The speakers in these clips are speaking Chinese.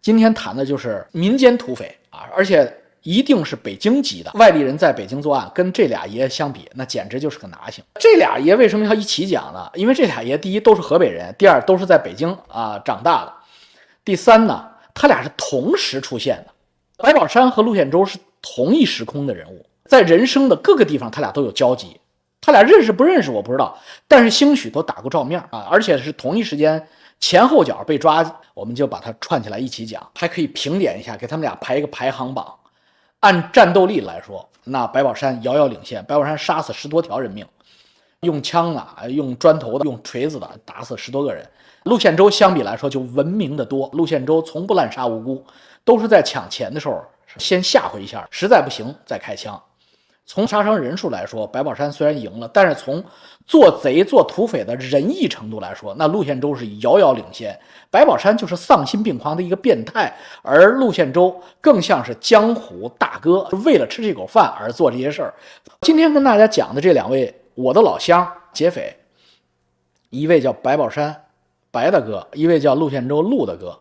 今天谈的就是民间土匪啊，而且一定是北京籍的外地人在北京作案，跟这俩爷相比，那简直就是个拿性。这俩爷为什么要一起讲呢？因为这俩爷第一都是河北人，第二都是在北京长大的，第三呢，他俩是同时出现的。白宝山和陆宪洲是同一时空的人物，在人生的各个地方他俩都有交集。他俩认识不认识我不知道，但是兴许都打过照面而且是同一时间前后脚被抓，我们就把它串起来一起讲，还可以评点一下，给他们俩排一个排行榜。按战斗力来说，那白宝山遥遥领先，白宝山杀死10多条人命，用枪用砖头的，用锤子的打死10多个人。陆宪洲相比来说就文明的多，陆宪洲从不滥杀无辜，都是在抢钱的时候先吓唬一下，实在不行再开枪。从杀伤人数来说，白宝山虽然赢了，但是从做贼做土匪的仁义程度来说，那陆宪洲是遥遥领先。白宝山就是丧心病狂的一个变态，而陆宪洲更像是江湖大哥，为了吃这口饭而做这些事儿。今天跟大家讲的这两位我的老乡劫匪，一位叫白宝山白大哥，一位叫陆宪洲陆大哥，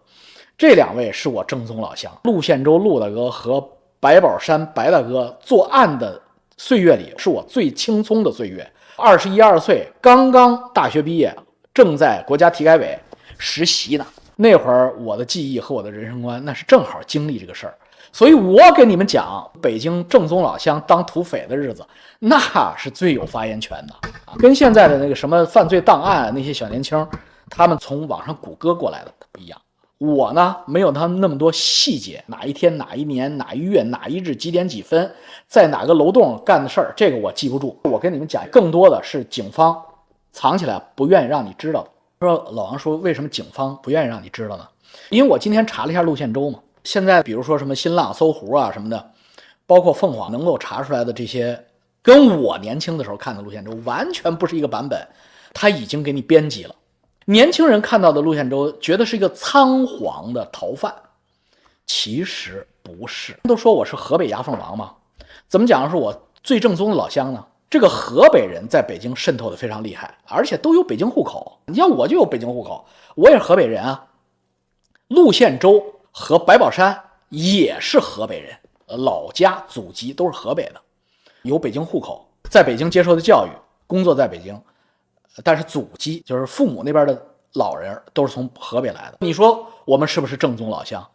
这两位是我正宗老乡。陆宪洲陆大哥和白宝山白大哥作案的岁月里是我最青葱的岁月，21、22岁，刚刚大学毕业，正在国家体改委实习呢。那会儿我的记忆和我的人生观，那是正好经历这个事儿。所以我给你们讲北京正宗老乡当土匪的日子，那是最有发言权的跟现在的那个什么犯罪档案那些小年轻，他们从网上谷歌过来的不一样。我呢，没有他们那么多细节，哪一天哪一年哪一月哪一日几点几分在哪个楼栋干的事儿，这个我记不住。我跟你们讲更多的是警方藏起来不愿意让你知道的。说老王说为什么警方不愿意让你知道呢？因为我今天查了一下陆宪洲嘛，现在比如说什么新浪搜狐什么的，包括凤凰能够查出来的这些，跟我年轻的时候看的陆宪洲完全不是一个版本，他已经给你编辑了。年轻人看到的陆宪洲觉得是一个仓皇的逃犯，其实不是。都说我是河北牙缝王嘛，怎么讲是我最正宗的老乡呢？这个河北人在北京渗透的非常厉害，而且都有北京户口。你像我就有北京户口，我也是河北人啊。陆宪洲和白宝山也是河北人，老家祖籍都是河北的，有北京户口，在北京接受的教育，工作在北京。但是祖籍就是父母那边的老人都是从河北来的。你说我们是不是正宗老乡？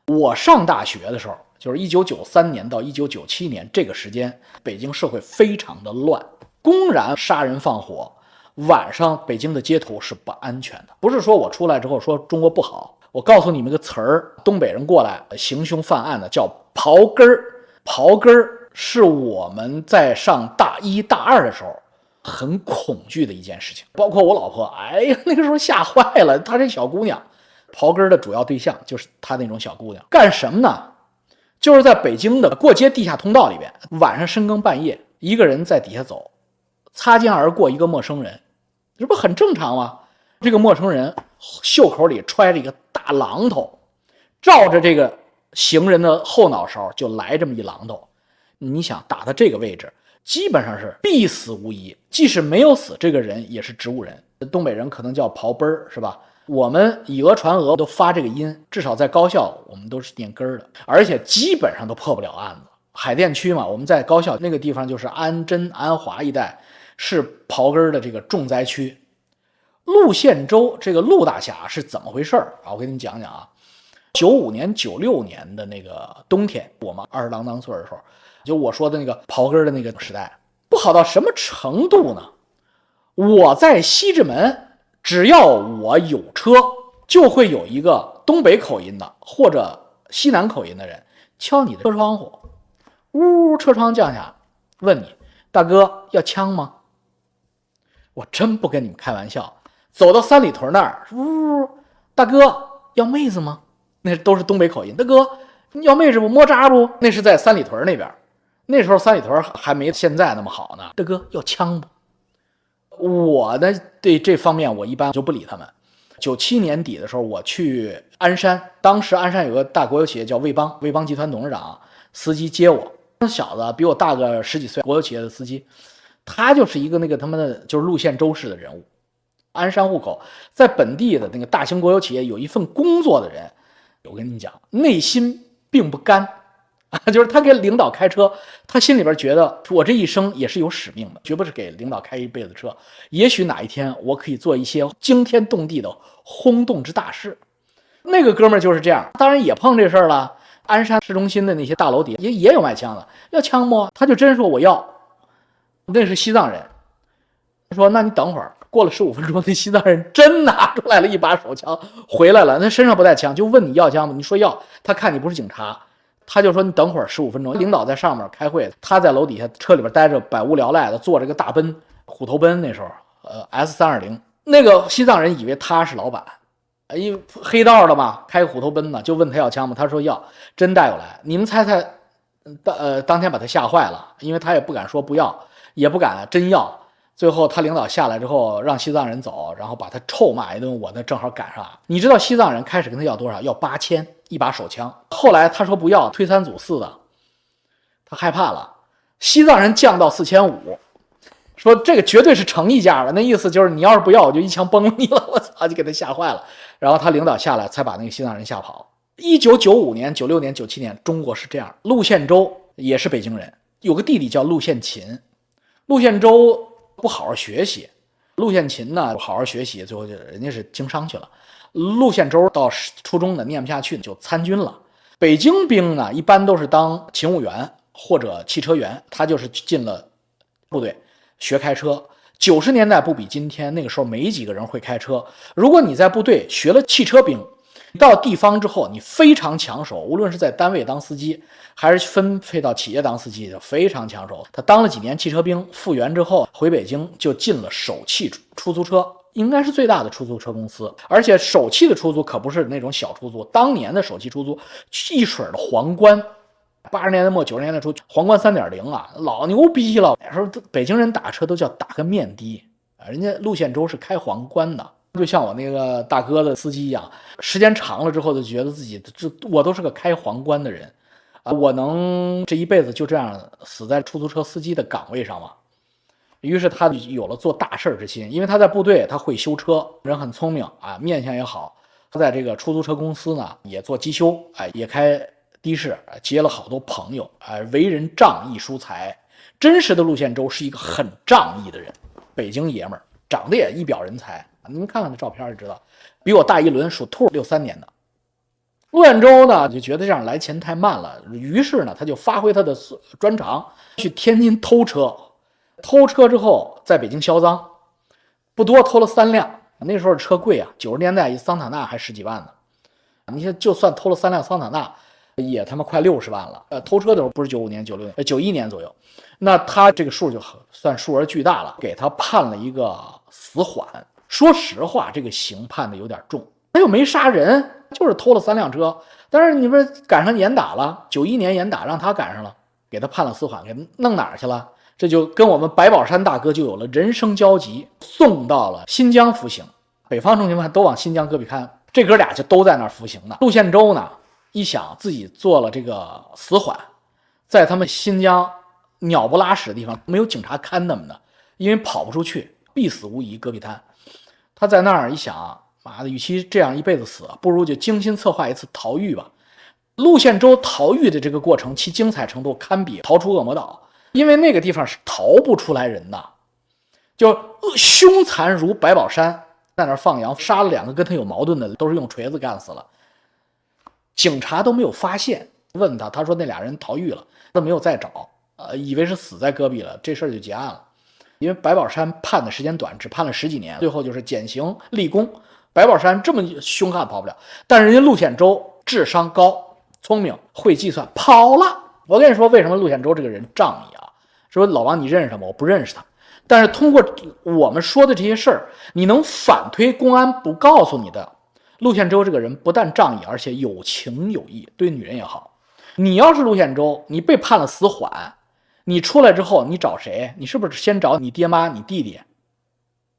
我上大学的时候，就是1993年到1997年这个时间，北京社会非常的乱，公然杀人放火，晚上北京的街头是不安全的。不是说我出来之后说中国不好，我告诉你们个词儿，东北人过来行凶犯案的叫刨根儿。刨根儿是我们在上大1、大2的时候很恐惧的一件事情，包括我老婆，哎呀，那个时候吓坏了。她这小姑娘，刨根的主要对象就是她那种小姑娘，干什么呢？就是在北京的过街地下通道里边，晚上深更半夜，一个人在底下走，擦肩而过一个陌生人，这不很正常吗？这个陌生人袖口里揣着一个大榔头，照着这个行人的后脑勺就来这么一榔头。你想打到这个位置，基本上是必死無疑，即使没有死，这个人也是植物人。东北人可能叫刨根儿，是吧？我们以讹传讹都发这个音，至少在高校我们都是念根儿的，而且基本上都破不了案子。海淀区嘛，我们在高校那个地方就是安贞、安华一带，是刨根的这个重灾区。陆宪洲这个陆大侠是怎么回事我跟你们讲讲啊。95年、96年的那个冬天，我们20郎当岁的时候，就我说的那个刨根的那个时代，不好到什么程度呢？我在西直门，只要我有车，就会有一个东北口音的或者西南口音的人敲你的车窗户，呜，车窗降下，问你大哥要枪吗？我真不跟你们开玩笑，走到三里屯那儿，呜，大哥要妹子吗？那都是东北口音。大哥要妹子不？摸渣不？那是在三里屯那边，那时候三里屯还没现在那么好呢。大哥要枪不？我呢对这方面我一般就不理他们。97年底的时候，我去鞍山，当时鞍山有个大国有企业叫卫邦，卫邦集团董事长司机接我，那小子比我大个10几岁，国有企业的司机，他就是一个那个他们的就是陆宪洲式的人物，鞍山户口，在本地的那个大型国有企业有一份工作的人，我跟你讲，内心并不甘啊，就是他给领导开车，他心里边觉得我这一生也是有使命的，绝不是给领导开一辈子车。也许哪一天我可以做一些惊天动地的轰动之大事。那个哥们儿就是这样，当然也碰这事儿了。鞍山市中心的那些大楼底下也有卖枪的，要枪不？他就真说我要。那是西藏人，他说那你等会儿。过了15分钟，那西藏人真拿出来了一把手枪回来了，他身上不带枪，就问你要枪吗？你说要，他看你不是警察，他就说你等会儿15分钟。领导在上面开会，他在楼底下车里边待着，百无聊赖的坐着个大奔，虎头奔那时候，S320。那个西藏人以为他是老板，因为黑道的嘛，开个虎头奔呢，就问他要枪吗？他说要，真带过来。你们猜猜，当天把他吓坏了，因为他也不敢说不要，也不敢真要。最后他领导下来之后让西藏人走，然后把他臭骂一顿，我呢正好赶上。你知道西藏人开始跟他要多少？要8000一把手枪。后来他说不要，推三阻四的，他害怕了。西藏人降到4500，说这个绝对是诚意价了，那意思就是你要是不要我就一枪崩你了，我操，就给他吓坏了。然后他领导下来才把那个西藏人吓跑。1995年、96年、97年，中国是这样。陆宪洲也是北京人，有个弟弟叫陆宪勤。陆宪洲不好好学习，陆宪勤呢好好学习，最后就人家是经商去了。陆宪洲到初中呢念不下去，就参军了。北京兵呢一般都是当勤务员或者汽车员，他就是进了部队学开车。90年代不比今天，那个时候没几个人会开车。如果你在部队学了汽车兵，到地方之后你非常抢手，无论是在单位当司机还是分配到企业当司机，就非常抢手。他当了几年汽车兵，复员之后回北京就进了首汽出租车，应该是最大的出租车公司。而且首汽的出租可不是那种小出租，当年的首汽出租一水的皇冠，80年代末90年代初皇冠 3.0 啊，老牛逼了。那时候北京人打车都叫打个面的，人家陆宪洲是开皇冠的。就像我那个大哥的司机一样，时间长了之后就觉得自己我都是个开皇冠的人啊，我能这一辈子就这样死在出租车司机的岗位上吗？于是他有了做大事之心，因为他在部队他会修车，人很聪明啊，面相也好。他在这个出租车公司呢也做机修，也开的士，结了好多朋友，为人仗义疏财。真实的陆宪洲是一个很仗义的人，北京爷们儿，长得也一表人才。你们看看这照片就知道，比我大一轮，属兔，63年的。陆宪洲呢就觉得这样来钱太慢了，于是呢他就发挥他的专长，去天津偷车。偷车之后在北京销赃，不多，偷了3辆。那时候车贵啊，90年代一桑塔纳还10几万呢。你看就算偷了3辆桑塔纳也他妈快60万了。偷车的时候不是95年96年91年左右，那他这个数就算数额巨大了，给他判了一个死缓。说实话，这个刑判的有点重，他又没杀人，就是偷了3辆车。但是你不是赶上严打了，91年严打让他赶上了，给他判了死缓，给弄哪儿去了？这就跟我们白宝山大哥就有了人生交集，送到了新疆服刑。北方重刑犯都往新疆戈壁看，这哥俩就都在那儿服刑呢。陆宪洲呢，一想自己做了这个死缓，在他们新疆鸟不拉屎的地方，没有警察看他们的，因为跑不出去，必死无疑，戈壁滩。他在那儿一想，妈的，与其这样一辈子死，不如就精心策划一次逃狱吧。陆宪洲逃狱的这个过程，其精彩程度堪比逃出恶魔岛，因为那个地方是逃不出来人的，就凶残如白宝山，在那儿放羊，杀了2个跟他有矛盾的，都是用锤子干死了，警察都没有发现。问他，他说那俩人逃狱了，都没有再找，以为是死在戈壁了，这事儿就结案了。因为白宝山判的时间短，只判了10几年，最后就是减刑立功。白宝山这么凶悍跑不了，但是人家陆宪洲智商高，聪明，会计算，跑了。我跟你说，为什么陆宪洲这个人仗义啊？说老王你认识他吗？我不认识他。但是通过我们说的这些事儿，你能反推公安不告诉你的，陆宪洲这个人不但仗义，而且有情有义，对女人也好。你要是陆宪洲，你被判了死缓，你出来之后你找谁？你是不是先找你爹妈你弟弟？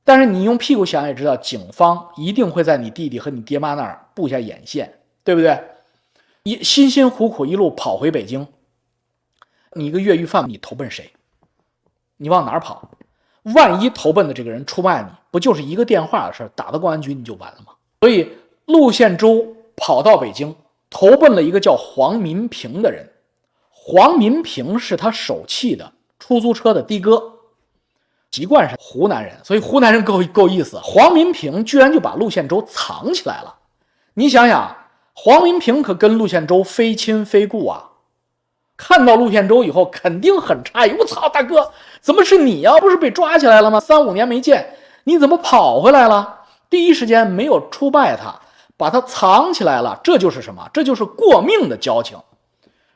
但是你用屁股想也知道，警方一定会在你弟弟和你爹妈那儿布下眼线，对不对？辛辛苦苦一路跑回北京，你一个越狱犯，你投奔谁？你往哪儿跑？万一投奔的这个人出卖你，不就是一个电话的事，打到公安局你就完了吗？所以陆宪洲跑到北京，投奔了一个叫黄民平的人。黄民平是他手气的出租车的的哥，籍贯是湖南人，所以湖南人够意思。黄民平居然就把陆宪洲藏起来了。你想想，黄民平可跟陆宪洲非亲非故啊，看到陆宪洲以后肯定很诧异，我操，大哥怎么是你呀？不是被抓起来了吗？3、5年没见，你怎么跑回来了？第一时间没有出卖他，把他藏起来了，这就是什么？这就是过命的交情。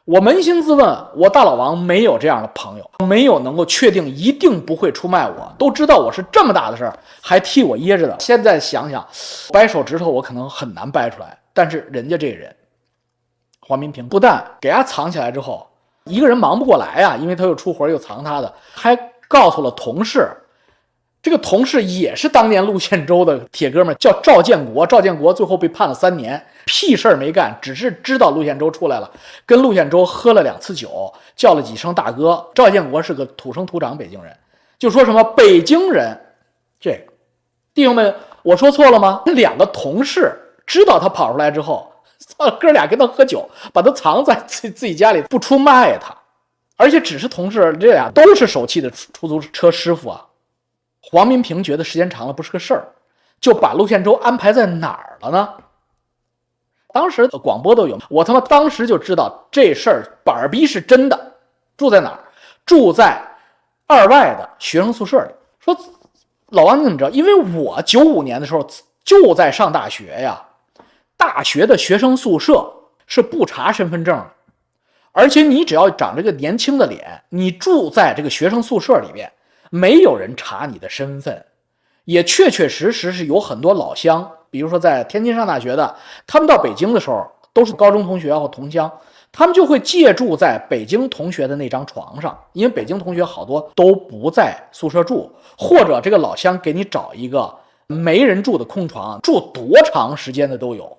我扪心自问，我大老王没有这样的朋友，没有能够确定一定不会出卖我，都知道我是这么大的事儿还替我掖着的。现在想想，掰手指头我可能很难掰出来，但是人家这人黄民平不但给他藏起来之后，一个人忙不过来啊，因为他又出活又藏他的，还告诉了同事。这个同事也是当年陆宪洲的铁哥们，叫赵建国。赵建国最后被判了3年，屁事儿没干，只是知道陆宪洲出来了，跟陆宪洲喝了2次酒，叫了几声大哥。赵建国是个土生土长北京人，就说什么北京人，这个弟兄们，我说错了吗？2个同事知道他跑出来之后，哥俩跟他喝酒，把他藏在自己家里，不出卖他，而且只是同事，这俩都是手气的出租车师傅啊。黄民平觉得时间长了不是个事儿，就把陆宪洲安排在哪儿了呢？当时广播都有，我他妈当时就知道这事儿板儿逼是真的。住在哪儿？住在2外的学生宿舍里。说老王你怎么知道？因为我95年的时候就在上大学呀。大学的学生宿舍是不查身份证的，而且你只要长这个年轻的脸，你住在这个学生宿舍里边，没有人查你的身份。也确确实实是有很多老乡，比如说在天津上大学的，他们到北京的时候都是高中同学或同乡，他们就会借住在北京同学的那张床上，因为北京同学好多都不在宿舍住，或者这个老乡给你找一个没人住的空床，住多长时间的都有。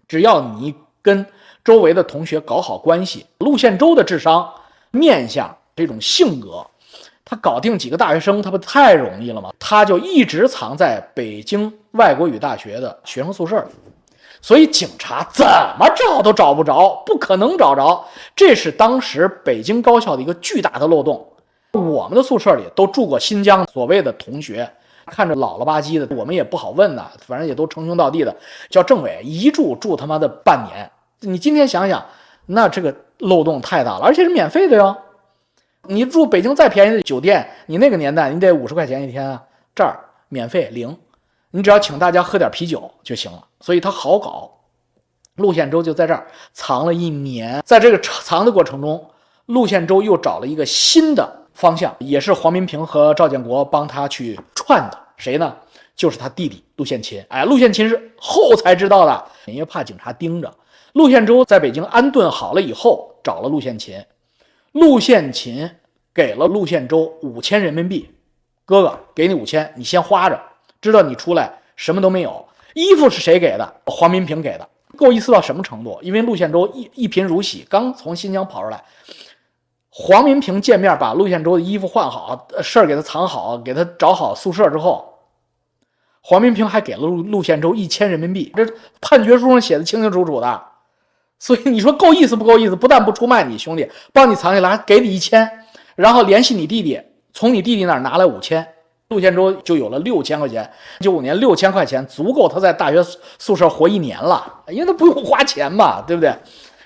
只要你跟周围的同学搞好关系，陆宪洲的智商、面相、这种性格，他搞定几个大学生，他不太容易了吗？他就一直藏在北京外国语大学的学生宿舍里，所以警察怎么找都找不着，不可能找着。这是当时北京高校的一个巨大的漏洞。我们的宿舍里都住过新疆所谓的同学，看着老了吧唧的，我们也不好问呢，反正也都称兄道弟的，叫政委，一住他妈的半年。你今天想想，那这个漏洞太大了，而且是免费的哟。你住北京再便宜的酒店，你那个年代你得50块钱一天啊，这儿免费零，你只要请大家喝点啤酒就行了，所以他好搞。陆宪洲就在这儿藏了1年，在这个藏的过程中，陆宪洲又找了一个新的方向，也是黄民平和赵建国帮他去串的。谁呢？就是他弟弟陆宪勤。陆宪勤是后才知道的，因为怕警察盯着。陆宪洲在北京安顿好了以后，找了陆宪勤。陆宪勤给了陆宪洲5000人民币，哥哥给你5000，你先花着，知道你出来什么都没有。衣服是谁给的？黄民平给的。够意思到什么程度？因为陆宪洲一贫如洗，刚从新疆跑出来，黄民平见面把陆宪洲的衣服换好，事儿给他藏好，给他找好宿舍之后，黄民平还给了陆宪洲1000人民币，这判决书上写的清清楚楚的。所以你说够意思不够意思？不但不出卖你兄弟，帮你藏起来，还给你1000，然后联系你弟弟，从你弟弟那儿拿来5000，陆宪洲就有了6000块钱。95年6000块钱足够他在大学宿舍活1年了，因为他不用花钱嘛，对不对？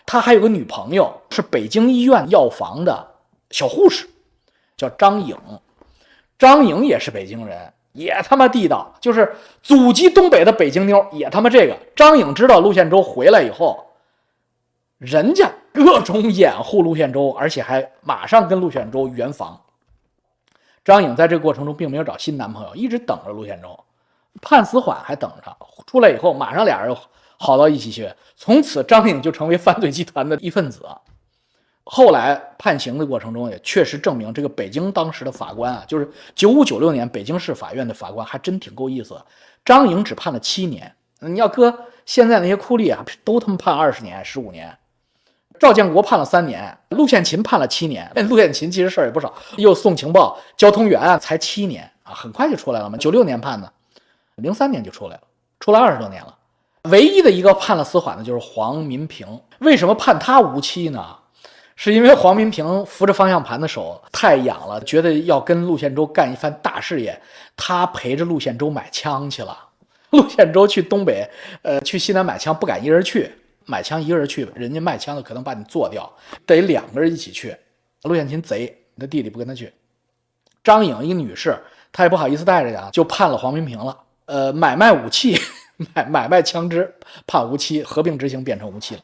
他还有个女朋友，是北京医院药房的小护士，叫张颖。张颖也是北京人，也他妈地道，就是祖籍东北的北京妞，也他妈这个。张颖知道陆宪洲回来以后，人家各种掩护陆宪洲，而且还马上跟陆宪洲圆房。张颖在这个过程中并没有找新男朋友，一直等着陆宪洲，判死缓还等着。出来以后，马上俩人好到一起去，从此张颖就成为犯罪集团的一份子。后来判刑的过程中，也确实证明这个北京当时的法官啊，就是95、96年北京市法院的法官还真挺够意思。张颖只判了7年，你要搁现在那些酷吏啊，都他妈判20年、15年。赵建国判了3年，陆宪勤判了7年。陆宪勤其实事儿也不少，又送情报、交通员啊，才7年啊，很快就出来了嘛。96年判的，03年就出来了，出来20多年了。唯一的一个判了死缓的就是黄民平。为什么判他无期呢？是因为黄民平扶着方向盘的手太痒了，觉得要跟陆宪洲干一番大事业，他陪着陆宪洲买枪去了。陆宪洲去东北，去西南买枪不敢一人去，买枪一个人去，人家卖枪的可能把你做掉，得2个人一起去。陆宪勤贼，你的弟弟不跟他去。张颖一个女士，她也不好意思带着呀，就判了黄民平了。买卖武器，买卖枪支判无期，合并执行变成无期了。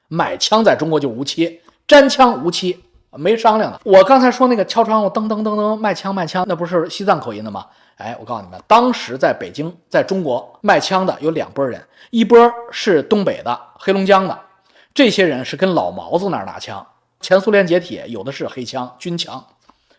买枪在中国就无期，沾枪无期，没商量的。我刚才说那个敲窗户噔噔噔噔卖枪，那不是西藏口音的吗？我告诉你们，当时在北京，在中国卖枪的有2拨人，一波是东北的、黑龙江的，这些人是跟老毛子那儿拿枪。前苏联解体，有的是黑枪、军枪，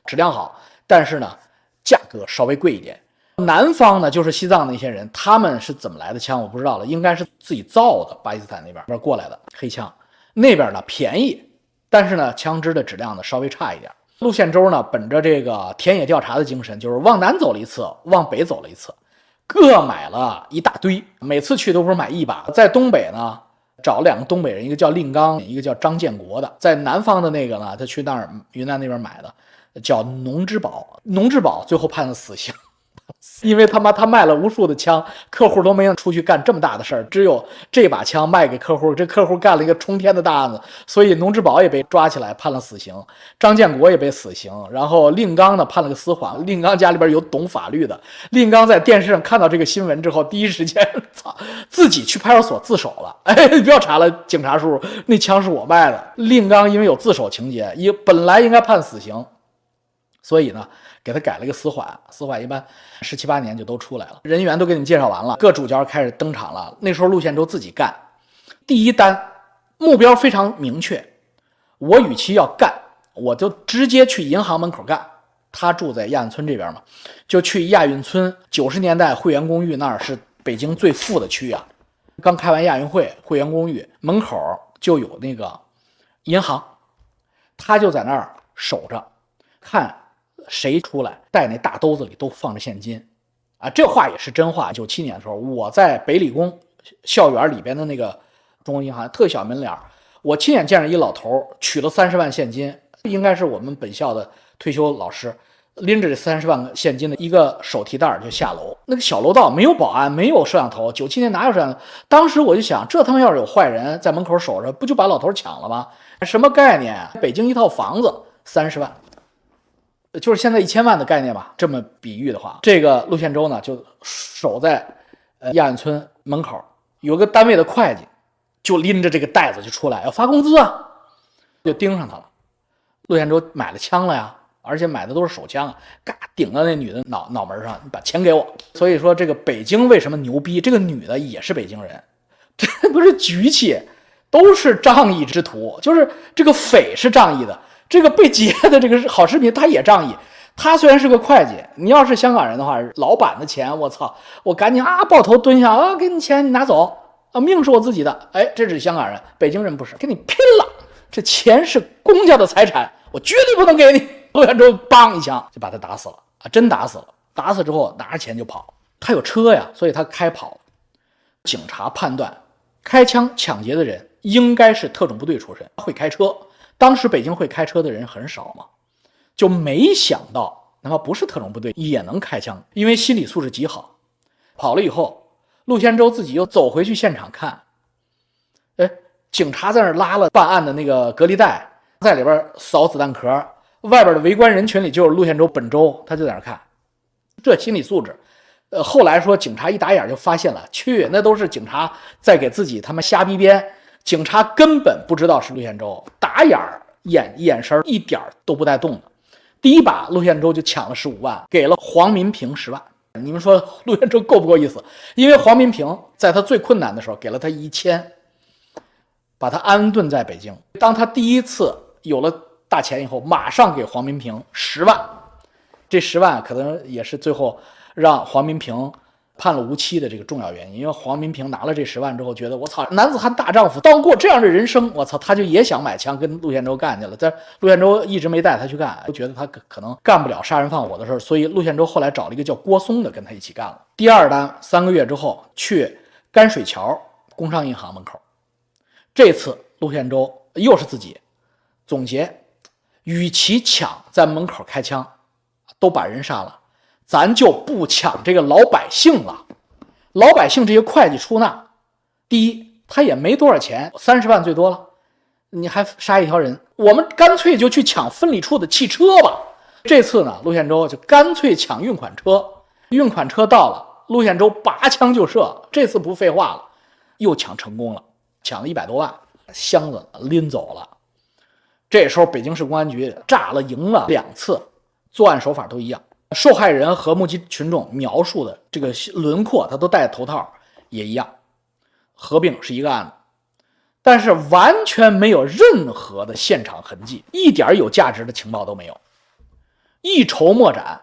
质量好，但是呢，价格稍微贵一点。南方呢，就是西藏那些人，他们是怎么来的枪我不知道了，应该是自己造的，巴基斯坦那边过来的黑枪。那边呢便宜，但是呢枪支的质量呢稍微差一点。陆宪洲呢本着这个田野调查的精神，就是往南走了一次，往北走了一次，各买了一大堆，每次去都不是买一把。在东北呢找2个东北人，一个叫令刚，一个叫张建国的。在南方的那个呢，他去那儿云南那边买的，叫农之宝。农之宝最后判了死刑。因为他卖了无数的枪，客户都没有出去干这么大的事儿，只有这把枪卖给客户，这客户干了一个冲天的大案子，所以农之宝也被抓起来判了死刑，张建国也被死刑，然后令刚呢判了个死缓。令刚家里边有懂法律的，令刚在电视上看到这个新闻之后，第一时间自己去派出所自首了。你不要查了，警察叔叔，那枪是我卖的。令刚因为有自首情节，本来应该判死刑，所以呢给他改了个死缓，死缓一般17、18年就都出来了。人员都给你介绍完了，各主角开始登场了。那时候陆宪洲自己干，第一单目标非常明确，我与其要干，我就直接去银行门口干。他住在亚运村这边嘛，就去亚运村。90年代汇源公寓那儿是北京最富的区啊，刚开完亚运会，汇源公寓门口就有那个银行，他就在那儿守着，看谁出来带那大兜子里都放着现金啊！这话也是真话。97年的时候，我在北理工校园里边的那个中国银行特小门脸，我亲眼见着一老头取了30万现金，应该是我们本校的退休老师，拎着这30万现金的一个手提袋就下楼。那个小楼道没有保安，没有摄像头，97年哪有摄像头？当时我就想，这他妈要是有坏人在门口守着，不就把老头抢了吗？什么概念？北京一套房子30万。就是现在1000万的概念吧，这么比喻的话，这个陆宪洲呢就守在亚运村门口，有个单位的会计就拎着这个袋子就出来要发工资啊，就盯上他了。陆宪洲买了枪了呀，而且买的都是手枪啊，嘎顶到那女的脑门上，你把钱给我。所以说这个北京为什么牛逼？这个女的也是北京人，这不是局气，都是仗义之徒，就是这个匪是仗义的。这个被劫的这个好视频他也仗义，他虽然是个会计，你要是香港人的话，老板的钱我操，我赶紧抱头蹲下啊，给你钱你拿走啊，命是我自己的。这是香港人，北京人不是，跟你拼了，这钱是公家的财产，我绝对不能给你。陆宪洲梆一枪就把他打死了啊，真打死了。打死之后拿着钱就跑，他有车呀，所以他开跑。警察判断开枪抢劫的人应该是特种部队出身，会开车。当时北京会开车的人很少嘛，就没想到哪怕不是特种部队也能开枪，因为心理素质极好。跑了以后，陆宪洲自己又走回去现场看，警察在那儿拉了办案的那个隔离带，在里边扫子弹壳，外边的围观人群里就是陆宪洲本周，他就在那儿看，这心理素质。后来说警察一打眼就发现了，那都是警察在给自己他妈瞎逼编。警察根本不知道是陆宪洲，打眼神一点都不带动的。第一把陆宪洲就抢了15万，给了黄民平10万。你们说陆宪洲够不够意思？因为黄民平在他最困难的时候给了他1000，把他安顿在北京。当他第一次有了大钱以后，马上给黄民平10万。这10万可能也是最后让黄民平判了无期的这个重要原因。因为黄民平拿了这10万之后，觉得我操，男子汉大丈夫，当过这样的人生，我操，他就也想买枪跟陆宪洲干去了。但陆宪洲一直没带他去干，就觉得他可能干不了杀人放火的事，所以陆宪洲后来找了一个叫郭松的跟他一起干了。第二单3个月之后，去甘水桥工商银行门口。这次陆宪洲又是自己总结，与其抢在门口开枪，都把人杀了，咱就不抢这个老百姓了。老百姓这些会计出纳，第一他也没多少钱，30万最多了，你还杀一条人，我们干脆就去抢分理处的汽车吧。这次呢，陆宪洲就干脆抢运款车，运款车到了，陆宪洲拔枪就射，这次不废话了，又抢成功了，抢了100多万，箱子拎走了。这时候北京市公安局炸了营了2次，作案手法都一样，受害人和目击群众描述的这个轮廓，他都戴头套也一样，合并是一个案子，但是完全没有任何的现场痕迹，一点有价值的情报都没有，一筹莫展。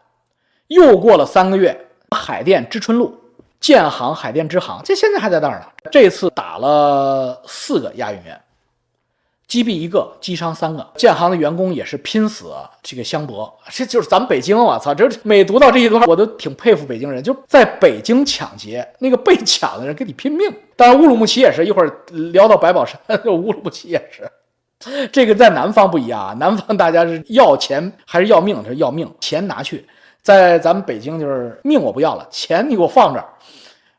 又过了3个月，海淀知春路建行海淀支行，这现在还在那儿呢。这次打了4个押运员，击毙1个，击伤3个。建行的员工也是拼死这个相搏，这就是咱们北京，我操！这每读到这一段，我都挺佩服北京人，就在北京抢劫，那个被抢的人跟你拼命。当然乌鲁木齐也是，一会儿聊到白宝山，乌鲁木齐也是。这个在南方不一样啊，南方大家是要钱还是要命？是要命，钱拿去。在咱们北京就是命我不要了，钱你给我放这儿。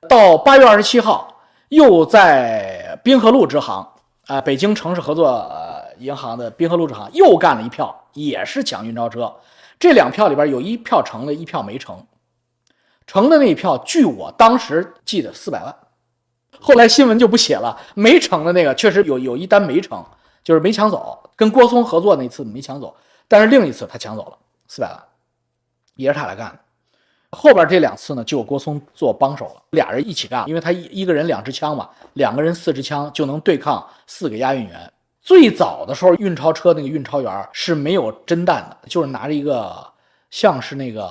到8月27号，又在滨河路支行北京城市合作银行的滨河路支行又干了一票，也是抢运钞车。这2票里边有1票成了，1票没成。成的那一票，据我当时记得400万，后来新闻就不写了。没成的那个确实有一单没成，就是没抢走，跟郭松合作那次没抢走，但是另一次他抢走了400万，也是他来干的。后边这2次呢，就有郭松做帮手了，俩人一起干，因为他一个人2支枪嘛，2个人4支枪就能对抗4个押运员。最早的时候，运钞车那个运钞员是没有真弹的，就是拿着一个像是那个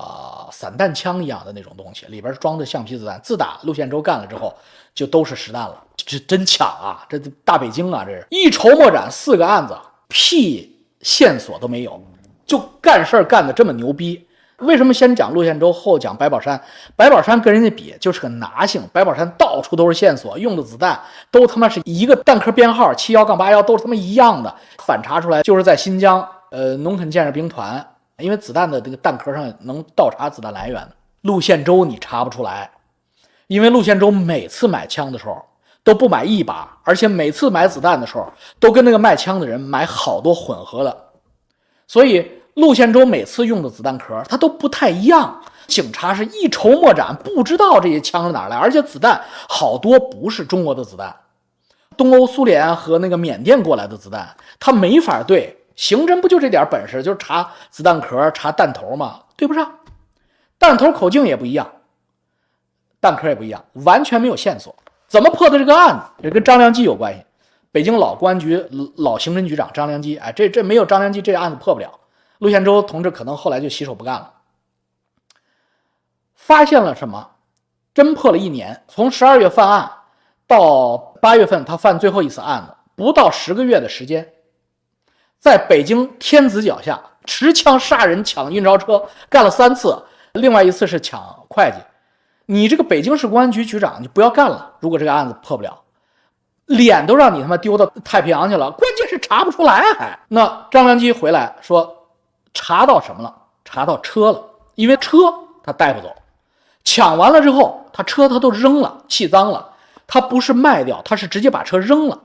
散弹枪一样的那种东西，里边装的橡皮子弹。自打陆宪洲干了之后，就都是实弹了。这真抢啊！这大北京啊，这是一筹莫展，4个案子，屁线索都没有，就干事干得这么牛逼。为什么先讲陆宪洲后讲白宝山？白宝山跟人家比就是个拿性，白宝山到处都是线索，用的子弹都他妈是一个弹壳编号71-81都是他妈一样的。反查出来就是在新疆农垦建设兵团，因为子弹的这个弹壳上能倒查子弹来源的。陆宪洲你查不出来，因为陆宪洲每次买枪的时候都不买一把，而且每次买子弹的时候都跟那个卖枪的人买好多混合的，所以陆宪洲每次用的子弹壳它都不太一样。警察是一筹莫展，不知道这些枪是哪来，而且子弹好多不是中国的子弹，东欧苏联和那个缅甸过来的子弹，他没法对。刑侦不就这点本事，就是查子弹壳查弹头嘛，对不上。弹头口径也不一样，弹壳也不一样，完全没有线索。怎么破的这个案子？这跟张良基有关系。北京老公安局老刑侦局长张良基，这没有张良基这案子破不了。陆宪洲同志可能后来就洗手不干了。发现了什么？侦破了1年，从12月犯案到8月份他犯最后一次案子，不到10个月的时间，在北京天子脚下持枪杀人抢运钞车，干了3次，另外1次是抢会计。你这个北京市公安局局长你不要干了，如果这个案子破不了，脸都让你他妈丢到太平洋去了，关键是查不出来还。那张良基回来说查到什么了？查到车了，因为车他带不走，抢完了之后他车他都扔了，气脏了，他不是卖掉，他是直接把车扔了，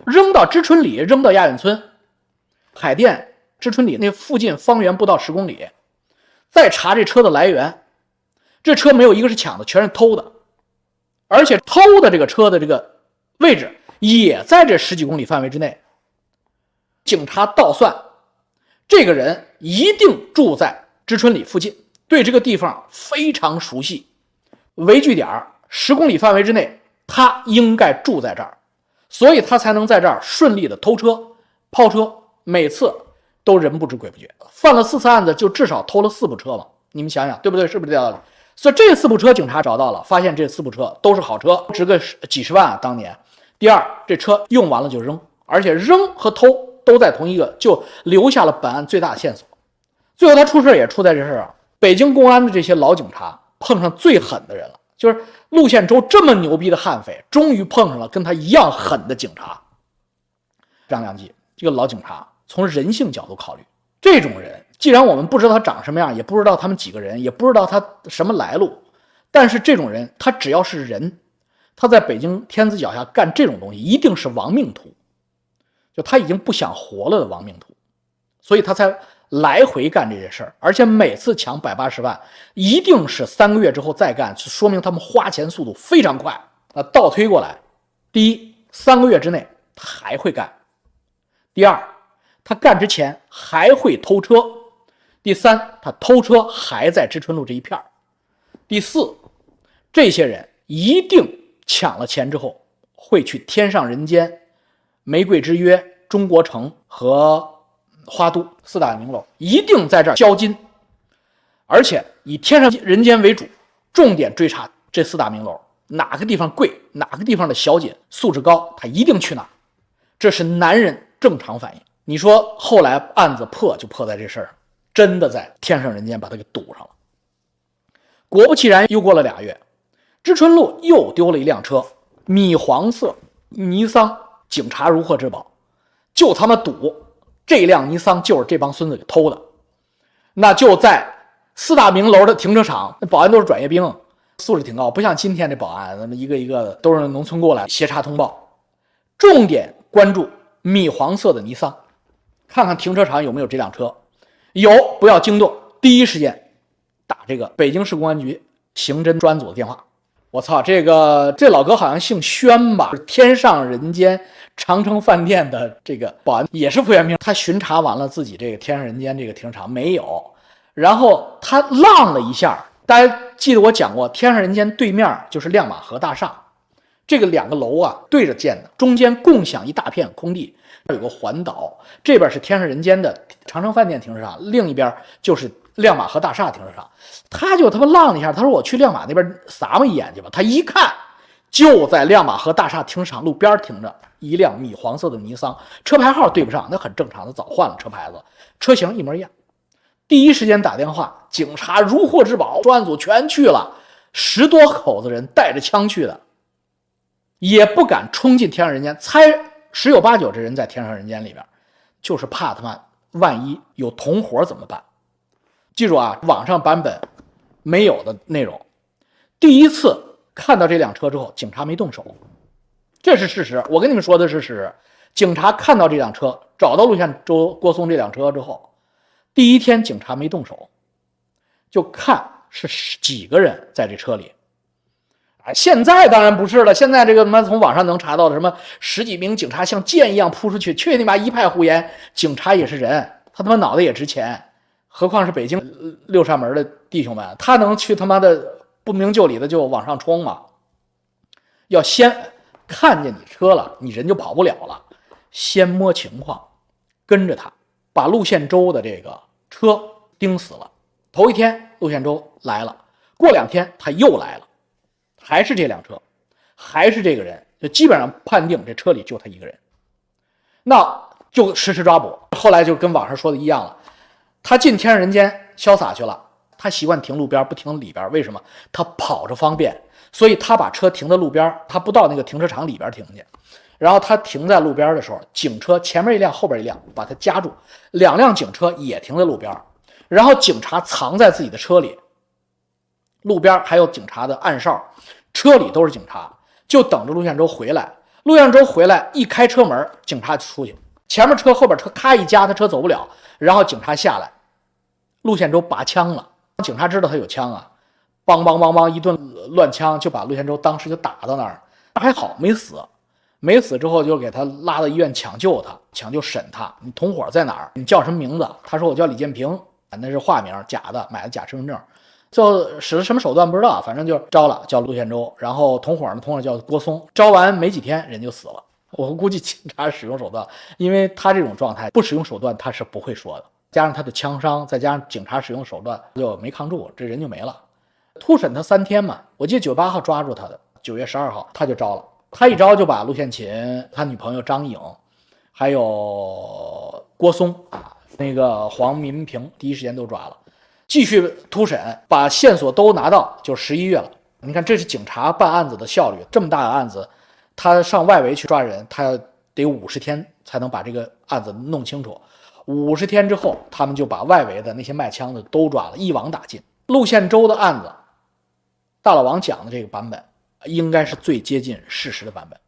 扔到知春里，扔到亚运村。海淀知春里那附近方圆不到10公里，再查这车的来源，这车没有一个是抢的，全是偷的，而且偷的这个车的这个位置也在这10几公里范围之内。警察倒算，这个人一定住在知春里附近，对这个地方非常熟悉，围据点10公里范围之内，他应该住在这儿，所以他才能在这儿顺利的偷车抛车，每次都人不知鬼不觉。犯了4次案子，就至少偷了4部车嘛，你们想想对不对？是不是这道理？所以这4部车警察找到了，发现这4部车都是好车，值个几十万当年。第二，这车用完了就扔，而且扔和偷都在同一个，就留下了本案最大的线索。最后他出事也出在这事儿上。北京公安的这些老警察碰上最狠的人了，就是陆宪洲这么牛逼的悍匪，终于碰上了跟他一样狠的警察。张良计这个老警察从人性角度考虑，这种人既然我们不知道他长什么样，也不知道他们几个人，也不知道他什么来路，但是这种人他只要是人，他在北京天子脚下干这种东西一定是亡命徒，就他已经不想活了的亡命徒，所以他才来回干这些事儿，而且每次抢180万一定是3个月之后再干，说明他们花钱速度非常快。那倒推过来，第一，3个月之内他还会干；第二，他干之前还会偷车；第三，他偷车还在知春路这一片；第四，这些人一定抢了钱之后会去天上人间、玫瑰之约、中国城和花都4大名楼，一定在这儿交金，而且以天上人间为主，重点追查这4大名楼，哪个地方贵，哪个地方的小姐素质高，他一定去哪。这是男人正常反应。你说后来案子破就破在这事儿上，真的在天上人间把他给堵上了。果不其然，又过了2月，知春路又丢了一辆车，米黄色尼桑，警察如获至宝，就他妈赌这辆尼桑就是这帮孙子给偷的。那就在4大名楼的停车场，那保安都是专业兵，素质挺高，不像今天这保安咱们一个一个都是农村过来协查通报。重点关注米黄色的尼桑，看看停车场有没有这辆车，有不要惊动，第一时间打这个北京市公安局刑侦专组的电话。我操，这老哥好像姓宣吧，天上人间长城饭店的这个保安也是副员兵。他巡查完了自己这个天上人间这个停车场没有，然后他浪了一下。大家记得我讲过，天上人间对面就是亮马河大厦，这个2个楼啊对着建的，中间共享一大片空地，有个环岛，这边是天上人间的长城饭店停车场，另一边就是亮马河大厦停车场。他就他妈浪了一下，他说我去亮马那边撒么一眼去吧。他一看，就在亮马河大厦停车场路边停着一辆米黄色的尼桑，车牌号对不上，那很正常的，早换了车牌子，车型一模一样。第一时间打电话，警察如获至宝，专案组全去了，10多口子人带着枪去的，也不敢冲进天上人间，猜10有8九这人在天上人间里边，就是怕他妈万一有同伙怎么办。记住啊，网上版本没有的内容。第一次看到这辆车之后，警察没动手，这是事实，我跟你们说的是事实。警察看到这辆车，找到陆宪洲、郭松这辆车之后，第一天警察没动手，就看是几个人在这车里。现在当然不是了，现在这个他妈从网上能查到的什么10几名警察像箭一样扑出去，确你妈一派胡言。警察也是人，他他妈脑袋也值钱，何况是北京6扇门的弟兄们，他能去他妈的不明就里的就往上冲吗？要先看见你车了，你人就跑不了了，先摸情况，跟着他把陆宪洲的这个车盯死了。头一天陆宪洲来了，过2天他又来了，还是这辆车，还是这个人，就基本上判定这车里就他一个人，那就实时抓捕。后来就跟网上说的一样了，他进天上人间潇洒去了，他习惯停路边不停里边，为什么？他跑着方便，所以他把车停在路边，他不到那个停车场里边停去。然后他停在路边的时候，警车前面一辆后边一辆把他夹住，2辆警车也停在路边，然后警察藏在自己的车里，路边还有警察的暗哨，车里都是警察，就等着陆宪洲回来。陆宪洲回来一开车门，警察就出去，前面车后边车咔一夹，他车走不了，然后警察下来，陆宪洲拔枪了，警察知道他有枪啊，梆梆梆梆一顿乱枪，就把陆宪洲当时就打到那儿，还好没死。没死之后就给他拉到医院抢救他，抢救审他，你同伙在哪儿？你叫什么名字？他说我叫李建平，那是化名，假的，买的假身份证。最后使了什么手段不知道，反正就招了，叫陆宪洲。然后同伙叫郭松，招完没几天人就死了。我估计警察使用手段，因为他这种状态不使用手段他是不会说的，加上他的枪伤，再加上警察使用手段就没抗住，这人就没了。突审他3天嘛，我记得9月8号抓住他的，9月12号他就招了。他一招就把陆宪勤、他女朋友张颖，还有郭松啊，那个黄民平第一时间都抓了，继续突审，把线索都拿到，就11月了。你看，这是警察办案子的效率，这么大的案子，他上外围去抓人，他要得50天才能把这个案子弄清楚。50天之后，他们就把外围的那些卖枪的都抓了，一网打尽。陆宪洲的案子，大老王讲的这个版本，应该是最接近事实的版本。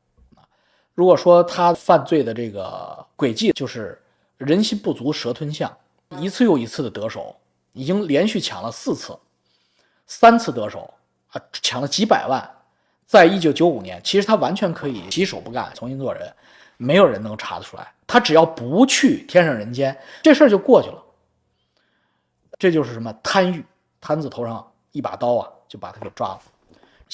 如果说他犯罪的这个轨迹就是人心不足蛇吞象，一次又一次的得手，已经连续抢了4次，3次得手啊，抢了几百万。在1995年，其实他完全可以洗手不干，重新做人，没有人能查得出来。他只要不去天上人间，这事儿就过去了。这就是什么贪欲，摊子头上一把刀啊，就把他给抓了。